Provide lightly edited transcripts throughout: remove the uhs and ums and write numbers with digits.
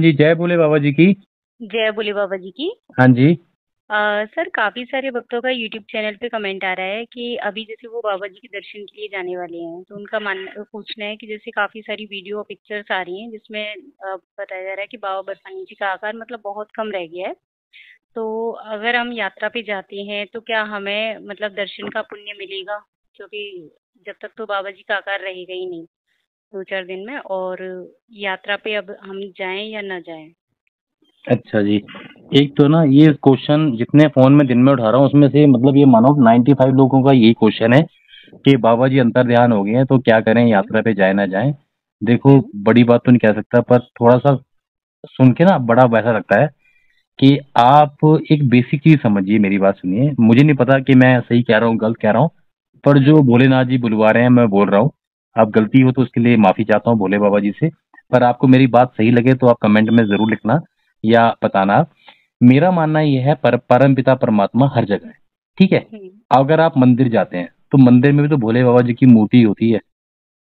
जी, जय बोले बाबा जी की। जय भोले बाबा जी की। हाँ जी। सर काफी सारे भक्तों का यूट्यूब चैनल पे कमेंट आ रहा है कि अभी जैसे वो बाबा जी के दर्शन के लिए जाने वाले हैं, तो उनका पूछना है कि जैसे काफी सारी वीडियो और पिक्चर्स आ रही हैं जिसमें बताया जा रहा है कि बाबा बर्फानी जी का आकार मतलब बहुत कम रह गया है। तो अगर हम यात्रा पे जाते हैं तो क्या हमें मतलब दर्शन का पुण्य मिलेगा? क्योंकि जब तक तो बाबा जी का आकार रहेगा ही नहीं 2-4 दिन में। और यात्रा पे अब हम जाएं या ना जाएं? अच्छा जी। एक तो ना ये क्वेश्चन जितने फोन में दिन में उठा रहा हूँ उसमें से मतलब ये मानो 95 लोगों का यही क्वेश्चन है कि बाबा जी अंतर ध्यान हो गए हैं तो क्या करें, हम्म। यात्रा पे जाए ना जाए। देखो, हम्म। बड़ी बात तो नहीं कह सकता, पर थोड़ा सा सुन के ना बड़ा वैसा लगता है कि आप एक बेसिक चीज समझिए। मेरी बात सुनिए, मुझे नहीं पता कि मैं सही कह रहा हूँ गलत कह रहा हूँ, पर जो हम्म। भोलेनाथ जी बुलवा रहे हैं मैं बोल रहा हूँ। आप गलती हो तो उसके लिए माफी चाहता हूँ भोले बाबा जी से। पर आपको मेरी बात सही लगे तो आप कमेंट में जरूर लिखना या बताना। मेरा मानना यह है, परम पिता परमात्मा हर जगह है। ठीक है। हम्म। अगर आप मंदिर जाते हैं तो मंदिर में भी तो भोले बाबा जी की मूर्ति होती है।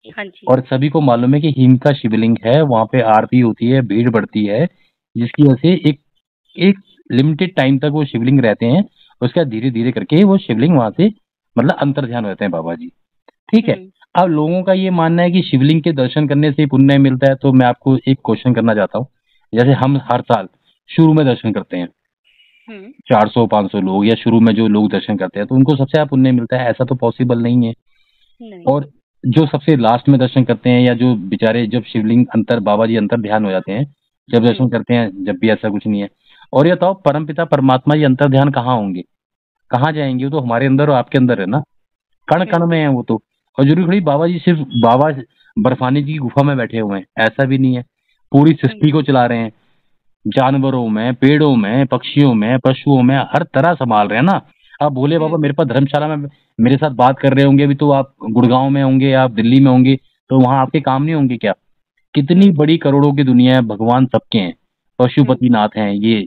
हाँ जी। और सभी को मालूम है कि हिम का शिवलिंग है, वहां पे आरती होती है, भीड़ बढ़ती है, जिसकी वजह से एक एक लिमिटेड टाइम तक वो शिवलिंग रहते हैं। उसके बाद धीरे धीरे करके वो शिवलिंग वहां से मतलब अंतर ध्यान रहते हैं बाबा जी। ठीक है। हुँ, अब लोगों का ये मानना है कि शिवलिंग के दर्शन करने से ही पुण्य मिलता है, तो मैं आपको एक क्वेश्चन करना चाहता हूँ। जैसे हम हर साल शुरू में दर्शन करते हैं, हुँ, 400-500 लोग, या शुरू में जो लोग दर्शन करते हैं तो उनको सबसे ज्यादा पुण्य मिलता है, ऐसा तो पॉसिबल नहीं है। नहीं। और जो सबसे लास्ट में दर्शन करते हैं, या जो बेचारे जब शिवलिंग अंतर बाबा जी अंतर ध्यान हो जाते हैं, जब दर्शन हुँ, करते हैं, जब भी ऐसा कुछ नहीं है। और ये बताओ, परमपिता परमात्मा जी अंतर ध्यान कहाँ होंगे, कहाँ जाएंगे? वो तो हमारे अंदर और आपके अंदर है ना, कण कण हुँ, में है वो तो। और जरूरी थोड़ी बाबा जी सिर्फ बाबा बर्फानी जी की गुफा में बैठे हुए हैं, ऐसा भी नहीं है। पूरी हुँ, सृष्टि को चला रहे हैं, जानवरों में, पेड़ों में, पक्षियों में, पशुओं में, हर तरह संभाल रहे हैं ना। अब भोले बाबा हुँ, मेरे पास धर्मशाला में मेरे साथ बात कर रहे होंगे, अभी तो आप गुड़गांव में होंगे, आप दिल्ली में होंगे, तो वहां आपके काम नहीं होंगे क्या? कितनी हुँ, बड़ी करोड़ों की दुनिया है, भगवान सबके हैं। हुँ, पशुपति नाथ हैं ये,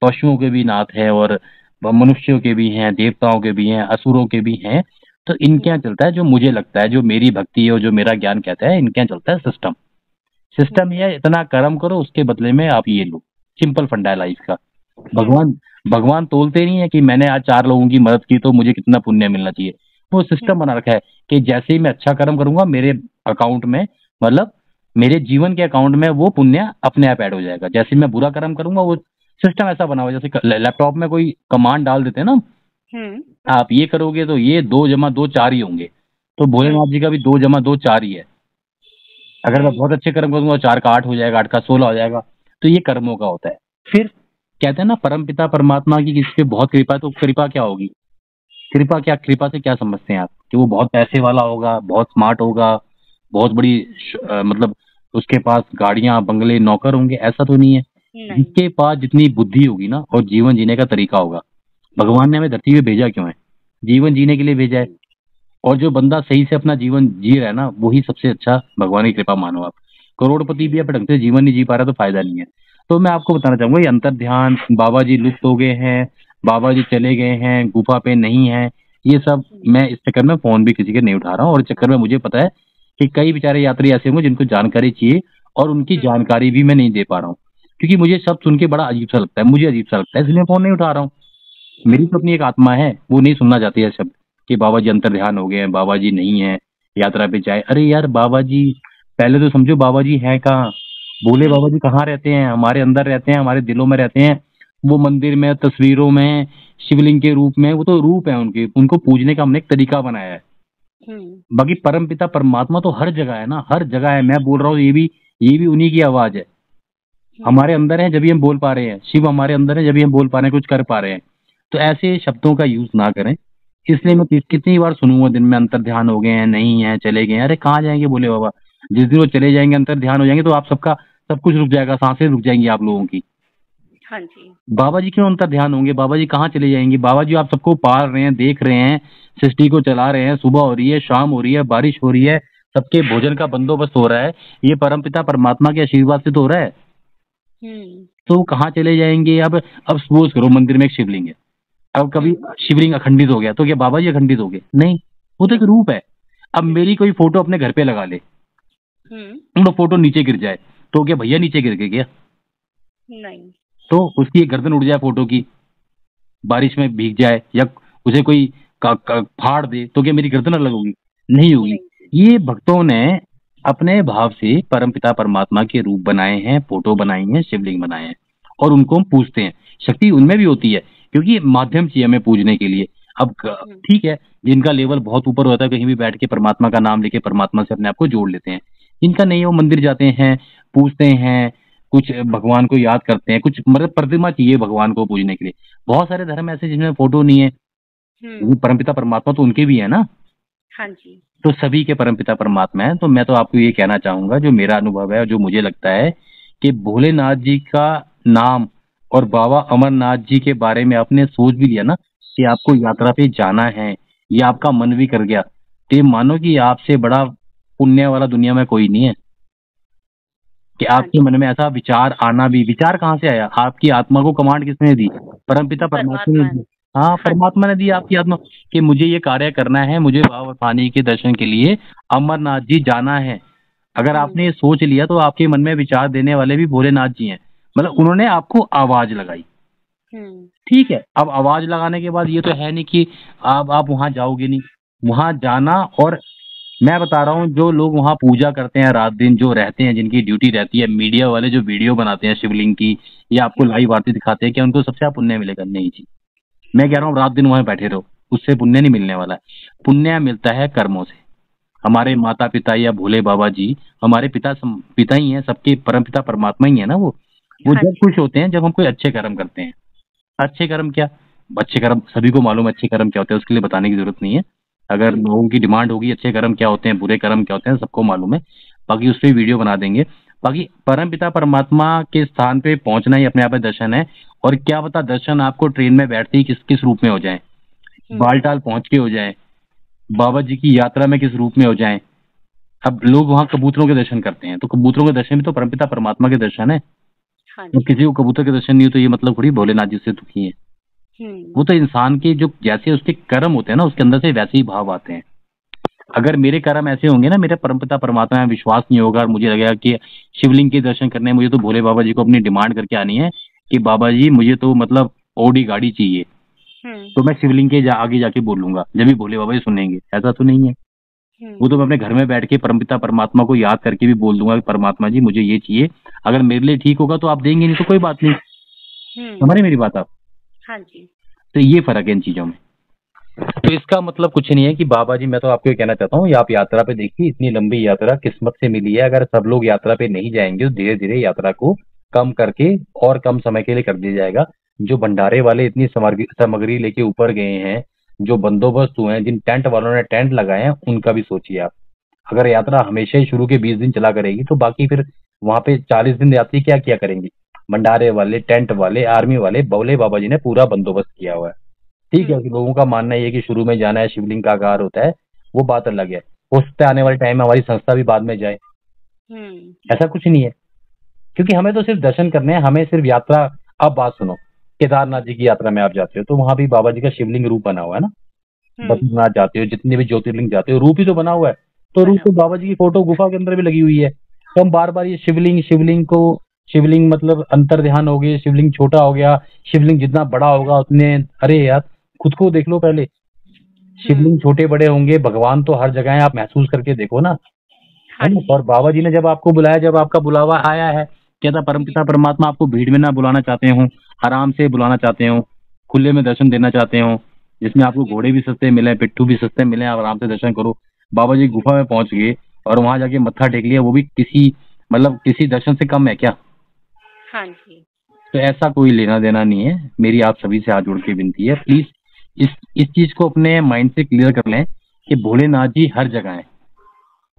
पशुओं के भी नाथ है, और मनुष्यों के भी हैं, देवताओं के भी हैं, असुरों के भी हैं। तो इनके यहाँ हुँ, चलता है, जो मुझे लगता है, जो मेरी भक्ति है और जो मेरा ज्ञान कहता है, इनके यहाँ चलता है सिस्टम। हुँ, सिस्टम ये है, इतना कर्म करो उसके बदले में आप ये लो। सिंपल फंडा है लाइफ का। हुँ, भगवान भगवान तोलते नहीं है कि मैंने आज 4 लोगों की मदद की तो मुझे कितना पुण्य मिलना चाहिए। वो सिस्टम हुँ, बना रखा है कि जैसे ही मैं अच्छा कर्म करूंगा मेरे अकाउंट में, मतलब मेरे जीवन के अकाउंट में वो पुण्य अपने आप ऐड हो जाएगा। जैसे ही मैं बुरा कर्म करूंगा, वो सिस्टम ऐसा बना हुआ है, जैसे लैपटॉप में कोई कमांड डाल देते हैं ना, हुँ, आप ये करोगे तो ये 2 + 2 4 ही होंगे। तो हुँ, भोलेनाथ जी का भी 2 + 2 4 ही है। अगर मैं हुँ, बहुत अच्छे कर्म करूंगा, 4 का 8 हो जाएगा, 8 का 16 हो जाएगा। तो ये कर्मों का होता है। फिर कहते हैं ना, परम पिता परमात्मा की किसी पे बहुत कृपा है, तो कृपा क्या होगी? कृपा क्या, कृपा से क्या समझते हैं आप? कि वो बहुत पैसे वाला होगा, बहुत स्मार्ट होगा, बहुत बड़ी मतलब उसके पास गाड़ियां, बंगले, नौकर होंगे, ऐसा तो नहीं है। नहीं। जिसके पास जितनी बुद्धि होगी ना और जीवन जीने का तरीका होगा। भगवान ने हमें धरती पे भेजा क्यों है? जीवन जीने के लिए भेजा है। हुँ, और जो बंदा सही से अपना जीवन जी रहा है ना, वही सबसे अच्छा भगवान की कृपा मानो आप। करोड़पति भी हुँ, अपने ढंग से जीवन नहीं जी पा रहा तो फायदा नहीं है। तो मैं आपको बताना चाहूंगा, ये अंतर ध्यान, बाबा जी लुप्त हो गए हैं, बाबा जी चले गए हैं, गुफा पे नहीं है, ये सब हुँ, मैं इस चक्कर में फोन भी किसी के नहीं उठा रहा हूँ। और इस चक्कर में मुझे पता है कि कई बेचारे यात्री ऐसे होंगे जिनको जानकारी चाहिए, और उनकी हुँ, जानकारी भी मैं नहीं दे पा रहा हूँ, क्योंकि मुझे सब सुन के बड़ा अजीब सा लगता है, मुझे अजीब सा लगता है, इसलिए मैं फोन नहीं उठा रहा हूँ। मेरी तो हुँ, अपनी एक आत्मा है, वो नहीं सुनना चाहती है शब्द कि बाबा जी अंतर ध्यान हो गए हैं, बाबा जी नहीं है, यात्रा पे जाए। अरे यार, बाबा जी पहले तो समझो, बाबा जी हैं कहाँ? भोले बाबा हुँ, जी कहाँ रहते हैं? हमारे अंदर रहते हैं, हमारे दिलों में रहते हैं। वो मंदिर में, तस्वीरों में, शिवलिंग के रूप में, वो तो रूप है उनके, उनको पूजने का हमने एक तरीका बनाया है। हुँ, बाकी परम पिता परमात्मा तो हर जगह है ना, हर जगह है। मैं बोल रहा हूँ, ये भी उन्हीं की आवाज है। हुँ, हमारे अंदर है जब भी हम बोल पा रहे हैं, शिव हमारे अंदर है जब भी हम बोल पा रहे हैं, कुछ कर पा रहे हैं। तो ऐसे शब्दों का यूज ना करें। इसलिए मैं कितनी बार सुनूंगा दिन में, अंतर ध्यान हो गए हैं, नहीं है, चले गए हैं। अरे कहाँ जाएंगे बोले बाबा? जिस दिन वो चले जाएंगे, अंतर ध्यान हो जाएंगे, तो आप सबका सब कुछ रुक जाएगा, सांसें रुक जाएंगी आप लोगों की। हाँ जी। बाबा जी क्यों अंतर ध्यान होंगे? बाबा जी कहाँ चले जाएंगे? बाबा जी आप सबको पाल रहे हैं, देख रहे हैं, सृष्टि को चला रहे हैं, सुबह हो रही है, शाम हो रही है, बारिश हो रही है, सबके भोजन का बंदोबस्त हो रहा है। ये परमपिता परमात्मा के आशीर्वाद से तो हो रहा है। हुँ, तो वो कहाँ चले जाएंगे? अब सपोज करो मंदिर में एक शिवलिंग है, अब कभी हुँ, शिवलिंग अखंडित हो गया तो क्या बाबा जी अखंडित हो गए? नहीं, वो तो एक नहीं। रूप है। अब मेरी कोई फोटो अपने घर पे लगा ले, हुँ, वो फोटो नीचे गिर जाए, तो क्या भैया नीचे गिर गए क्या? नहीं। तो उसकी गर्दन उड़ जाए फोटो की, बारिश में भीग जाए, या उसे कोई फाड़ दे, तो क्या मेरी गर्दन अलग होगी? नहीं होगी। नहीं। ये भक्तों ने अपने भाव से परमपिता परमात्मा के रूप बनाए हैं, फोटो बनाई है, शिवलिंग बनाए हैं, और उनको हम पूजते हैं। शक्ति उनमें भी होती है, क्योंकि माध्यम चाहिए हमें पूजने के लिए। अब ठीक है, जिनका लेवल बहुत ऊपर होता है, कहीं भी बैठ के परमात्मा का नाम लेके परमात्मा से अपने आप को जोड़ लेते हैं। जिनका नहीं, वो मंदिर जाते हैं, पूजते हैं, कुछ भगवान को याद करते हैं, कुछ मतलब प्रतिमा चाहिए भगवान को पूजने के लिए। बहुत सारे धर्म ऐसे जिनमें फोटो नहीं है, वो परमपिता परमात्मा तो उनके भी है ना। हाँ जी। तो सभी के परमपिता परमात्मा है। तो मैं तो आपको ये कहना चाहूंगा, जो मेरा अनुभव है और जो मुझे लगता है, कि भोलेनाथ जी का नाम और बाबा अमरनाथ जी के बारे में आपने सोच भी लिया ना कि आपको यात्रा पे जाना है, ये आपका मन भी कर गया, तो ये मानो कि आपसे बड़ा पुण्य वाला दुनिया में कोई नहीं है। कि हाँ आपके जी। मन में ऐसा विचार आना भी, विचार कहाँ से आया? आपकी आत्मा को कमांड किसने दी? परमपिता परमात्मा ने परमात्मा दी। ने। हाँ, हाँ परमात्मा ने दी आपकी आत्मा, कि मुझे ये कार्य करना है, मुझे बाबा पानी के दर्शन के लिए अमरनाथ जी जाना है। अगर आपने ये सोच लिया, तो आपके मन में विचार देने वाले भी भोलेनाथ जी हैं। मतलब उन्होंने आपको आवाज लगाई। ठीक है, अब आवाज लगाने के बाद ये तो है नहीं कि आप वहां जाओगे नहीं। वहां जाना, और मैं बता रहा हूँ, जो लोग वहां पूजा करते हैं रात दिन, जो रहते हैं, जिनकी ड्यूटी रहती है, मीडिया वाले जो वीडियो बनाते हैं शिवलिंग की, या आपको लाइव आरती दिखाते हैं, क्या उनको सबसे ज्यादा पुण्य मिलेगा? नहीं जी। मैं कह रहा हूँ रात दिन वहां बैठे रहो, उससे पुण्य नहीं मिलने वाला है। पुण्य मिलता है कर्मों से। हमारे माता पिता या भोले बाबा जी हमारे पिता ही हैं, सबके परम पिता परमात्मा ही है ना। वो हाँ जब जी। खुश होते हैं जब हम कोई अच्छे कर्म करते हैं। अच्छे कर्म क्या? अच्छे कर्म सभी को मालूम है, अच्छे कर्म क्या होते हैं, उसके लिए बताने की जरूरत नहीं है। अगर लोगों की डिमांड होगी अच्छे कर्म क्या होते हैं, बुरे कर्म क्या होते हैं, सबको मालूम है। बाकी उस पर वीडियो बना देंगे। बाकी परम पिता परमात्मा के स्थान पे पहुंचना ही अपने आप में दर्शन है। और क्या पता दर्शन आपको ट्रेन में बैठते ही किस किस रूप में हो जाए, बालटाल पहुंच के हो जाए, बाबा जी की यात्रा में किस रूप में हो जाए। अब लोग वहां कबूतरों के दर्शन करते हैं, तो कबूतरों के दर्शन भी तो परमपिता परमात्मा के दर्शन है। हाँ तो जी। किसी को कबूतर के दर्शन नहीं हो, तो ये मतलब थोड़ी भोलेनाथ जी से दुखी है। वो तो इंसान के जो जैसे उसके कर्म होते हैं ना, उसके अंदर से वैसे ही भाव आते हैं। अगर मेरे कर्म ऐसे होंगे ना, मेरे परमपिता परमात्मा में विश्वास नहीं होगा, और मुझे लगेगा कि शिवलिंग के दर्शन करने हैं मुझे, तो भोले बाबा जी को अपनी डिमांड करके आनी है कि बाबा जी मुझे तो मतलब ओडी गाड़ी चाहिए, तो मैं शिवलिंग के आगे जाके बोलूंगा, जब भी भोले बाबा जी सुनेंगे। ऐसा तो नहीं है। वो तो मैं अपने घर में बैठ के परमपिता परमात्मा को याद करके भी बोल दूंगा कि परमात्मा जी मुझे ये चाहिए, अगर मेरे लिए ठीक होगा तो आप देंगे, नहीं तो कोई बात नहीं। समझ रहे मेरी बात आप? हाँ जी। तो ये फर्क है इन चीजों में। तो इसका मतलब कुछ नहीं है कि बाबा जी, मैं तो आपको ये कहना चाहता हूँ, ये आप यात्रा पे देखिए, इतनी लंबी यात्रा किस्मत से मिली है। अगर सब लोग यात्रा पे नहीं जाएंगे, तो धीरे धीरे यात्रा को कम करके और कम समय के लिए कर दिया जाएगा। जो भंडारे वाले इतनी सामग्री लेके ऊपर गए हैं, जो बंदोबस्त हुए हैं, जिन टेंट वालों ने टेंट लगाए हैं, उनका भी सोचिए आप। अगर यात्रा हमेशा ही शुरू के 20 दिन चला करेगी, तो बाकी फिर वहां पे 40 दिन यात्री क्या किया करेंगे? भंडारे वाले, टेंट वाले, आर्मी वाले, भोले बाबा जी ने पूरा बंदोबस्त किया हुआ है। ठीक है कि लोगों का मानना ये है कि शुरू में जाना है, शिवलिंग का आकार होता है, वो बात अलग है। हो सकता है आने वाले टाइम में हमारी संस्था भी बाद में जाए, ऐसा कुछ नहीं है। क्योंकि हमें तो सिर्फ दर्शन करने हैं, हमें सिर्फ यात्रा। अब बात सुनो, केदारनाथ जी की यात्रा में आप जाते हो, तो वहां भी बाबा जी का शिवलिंग रूप बना हुआ है ना। बद्रीनाथ जाते हो, जितने भी ज्योतिर्लिंग जाते हो, रूप ही तो बना हुआ है। तो रूप तो बाबा जी की फोटो गुफा के अंदर भी लगी हुई है। तो हम बार बार ये शिवलिंग शिवलिंग को, शिवलिंग मतलब अंतर ध्यान हो गया, शिवलिंग छोटा हो गया, शिवलिंग जितना बड़ा होगा उतने, अरे यार खुद को देख लो पहले। शिवलिंग छोटे बड़े होंगे, भगवान तो हर जगह है, आप महसूस करके देखो ना, है ना। और बाबा जी ने जब आपको बुलाया, जब आपका बुलावा आया है, कहता परमपिता परमात्मा आपको भीड़ में ना बुलाना चाहते हो, आराम से बुलाना चाहते हो, खुले में दर्शन देना चाहते हो, जिसमें आपको घोड़े भी सस्ते मिले, पिट्ठू भी सस्ते मिले, आप आराम से दर्शन करो। बाबा जी गुफा में पहुंच गए और वहां जाके मत्था टेक लिया, वो भी किसी मतलब किसी दर्शन से कम है क्या? हाँ जी। तो ऐसा कोई लेना देना नहीं है। मेरी आप सभी से हाथ जोड़ के विनती है, प्लीज इस चीज को अपने माइंड से क्लियर कर लें कि भोलेनाथ जी हर जगह है।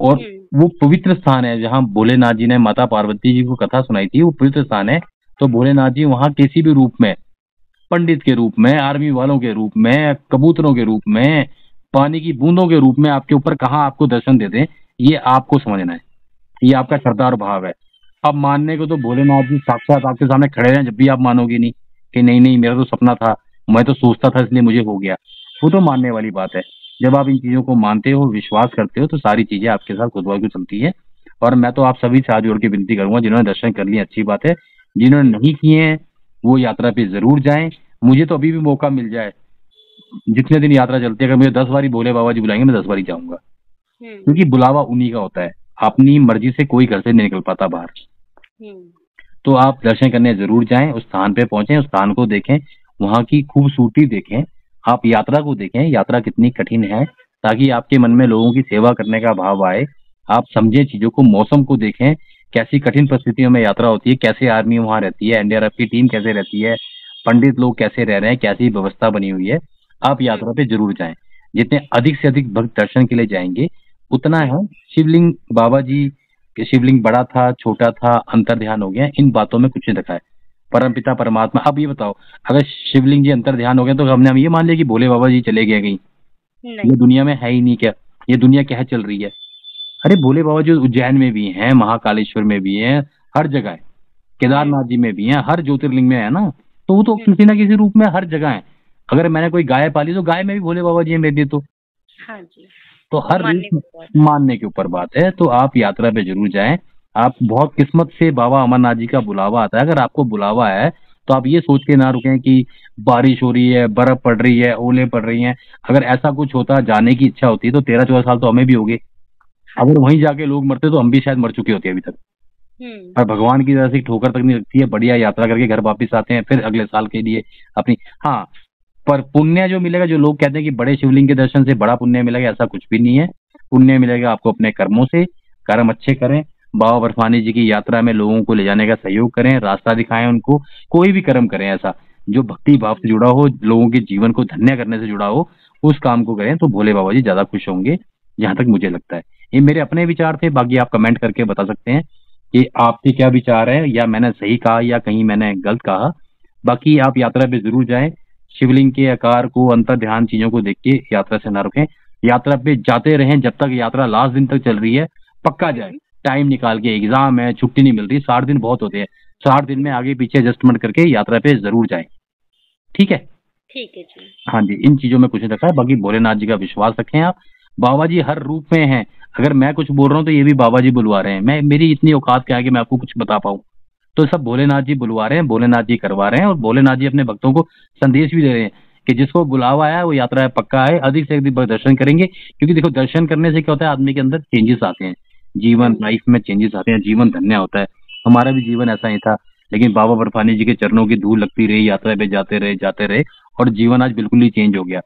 और वो पवित्र स्थान है जहाँ भोलेनाथ जी ने माता पार्वती जी को कथा सुनाई थी, वो पवित्र स्थान है। तो भोलेनाथ जी वहाँ किसी भी रूप में, पंडित के रूप में, आर्मी वालों के रूप में, कबूतरों के रूप में, पानी की बूंदों के रूप में आपके ऊपर कहाँ आपको दर्शन देते हैं, ये आपको समझना है। ये आपका श्रद्धा और भाव है। अब मानने को तो भोलेनाथ जी साक्षात आपके सामने खड़े हैं, जब भी आप मानोगे नहीं कि नहीं नहीं मेरा तो सपना था, मैं तो सोचता था इसलिए मुझे हो गया, वो तो मानने वाली बात है। जब आप इन चीजों को मानते हो, विश्वास करते हो, तो सारी चीजें आपके साथ खुद ब खुद चलती है। और मैं तो आप सभी से हाथ जोड़ के विनती करूंगा, जिन्होंने दर्शन कर लिए अच्छी बात है, जिन्होंने नहीं किए हैं वो यात्रा पे जरूर जाएं। मुझे तो अभी भी मौका मिल जाए, जितने दिन यात्रा चलती है, अगर मुझे 10 बारी भोले बाबा जी बुलाएंगे मैं 10 बारी जाऊंगा, क्योंकि बुलावा उन्हीं का होता है। अपनी मर्जी से कोई घर से नहीं निकल पाता बाहर। तो आप दर्शन करने जरूर जाएं, उस स्थान पे पहुंचे, उस स्थान को देखें, वहां की खूबसूरती देखें, आप यात्रा को देखें, यात्रा कितनी कठिन है, ताकि आपके मन में लोगों की सेवा करने का भाव आए। आप समझें चीजों को, मौसम को देखें, कैसी कठिन परिस्थितियों में यात्रा होती है, कैसे आर्मी वहां रहती है, एनडीआरएफ की टीम कैसे रहती है, पंडित लोग कैसे रह रहे हैं, कैसी व्यवस्था बनी हुई है। आप यात्रा पे जरूर जाएं। जितने अधिक से अधिक भक्त दर्शन के लिए जाएंगे उतना है। शिवलिंग बाबा जी कि शिवलिंग बड़ा था, छोटा था, अंतर ध्यान हो गया, इन बातों में कुछ नहीं रखा है। परमपिता परमात्मा, अब ये बताओ, अगर शिवलिंग जी अंतर ध्यान हो गया तो हमने हम ये मान लिया कि भोले बाबा जी चले गए कहीं? ये दुनिया में है ही नहीं क्या? ये दुनिया क्या है चल रही है? अरे भोले बाबा जी उज्जैन में भी हैं, महाकालेश्वर में भी हैं, हर जगह है, केदारनाथ जी में भी हैं, हर ज्योतिर्लिंग में है ना। तो वो तो किसी ना किसी रूप में हर जगह है। अगर मैंने कोई गाय पाली तो गाय में भी भोले बाबा जी हैं मेरे लिए। तो हाँ जी, तो हर रूप मानने के ऊपर बात है। तो आप यात्रा पे जरूर जाएं। आप बहुत किस्मत से बाबा अमरनाथ जी का बुलावा आता है। अगर आपको बुलावा है तो आप ये सोच के ना रुकें कि बारिश हो रही है, बर्फ पड़ रही है, ओले पड़ रही हैं। अगर ऐसा कुछ होता, जाने की इच्छा होती, तो 13-14 साल तो हमें भी हो गए। अगर वहीं जाके लोग मरते तो हम भी शायद मर चुके होते अभी तक। और भगवान की तरह से ठोकर तक नहीं लगती है, बढ़िया यात्रा करके घर वापिस आते हैं, फिर अगले साल के लिए अपनी। हाँ, पर पुण्य जो मिलेगा, जो लोग कहते हैं कि बड़े शिवलिंग के दर्शन से बड़ा पुण्य मिलेगा, ऐसा कुछ भी नहीं है। पुण्य मिलेगा आपको अपने कर्मों से। कर्म अच्छे करें, बाबा बर्फानी जी की यात्रा में लोगों को ले जाने का सहयोग करें, रास्ता दिखाएं उनको। कोई भी कर्म करें ऐसा जो भक्ति भाव से जुड़ा हो, लोगों के जीवन को धन्य करने से जुड़ा हो, उस काम को करें तो भोले बाबा जी ज्यादा खुश होंगे, जहां तक मुझे लगता है। ये मेरे अपने विचार थे, बाकी आप कमेंट करके बता सकते हैं कि आपके क्या विचार है, या मैंने सही कहा या कहीं मैंने गलत कहा। बाकी आप यात्रा पे जरूर जाएं। शिवलिंग के आकार को, अंतर ध्यान चीजों को देख के यात्रा से ना रुकें। यात्रा पे जाते रहें जब तक यात्रा लास्ट दिन तक चल रही है, पक्का जाए। टाइम निकाल के, एग्जाम है, छुट्टी नहीं मिल रही, 60 दिन बहुत होते हैं, 60 दिन में आगे पीछे एडजस्टमेंट करके यात्रा पे जरूर जाएं। ठीक है? ठीक है जी। हाँ जी, इन चीजों में कुछ नहीं रखा है। बाकी भोलेनाथ जी का विश्वास रखें आप। बाबा जी हर रूप में हैं। अगर मैं कुछ बोल रहा हूँ तो ये भी बाबा जी बुलवा रहे हैं। मैं, मेरी इतनी औकात क्या है कि मैं आपको कुछ बता पाऊँ? तो सब भोलेनाथ जी बुलवा रहे हैं, भोलेनाथ जी करवा रहे हैं, और भोलेनाथ जी अपने भक्तों को संदेश भी दे रहे हैं कि जिसको बुलावा है वो यात्रा है, पक्का है, अधिक से अधिक दर्शन करेंगे। क्योंकि देखो, दर्शन करने से क्या होता है, आदमी के अंदर चेंजेस आते हैं, जीवन लाइफ में चेंजेस आते हैं, जीवन धन्य होता है। हमारा भी जीवन ऐसा ही था, लेकिन बाबा बर्फानी जी के चरणों की धूल लगती रही, यात्रा पे जाते रहे, और जीवन आज बिल्कुल ही चेंज हो गया।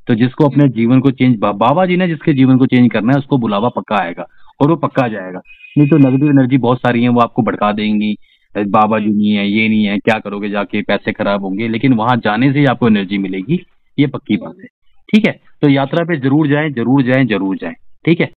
तो जिसको अपने जीवन को चेंज, बाबा जी ने जिसके जीवन को चेंज करना है, उसको बुलावा पक्का आएगा और वो पक्का जाएगा। नहीं तो नेगेटिव एनर्जी बहुत सारी है, वो आपको भड़का देंगी। बाबा जी नहीं है, ये नहीं है, क्या करोगे जाके, पैसे खराब होंगे, लेकिन वहां जाने से ही आपको एनर्जी मिलेगी, ये पक्की बात है। ठीक है? तो यात्रा पे जरूर जाएं, जरूर जाएं, जरूर जाएं। ठीक है?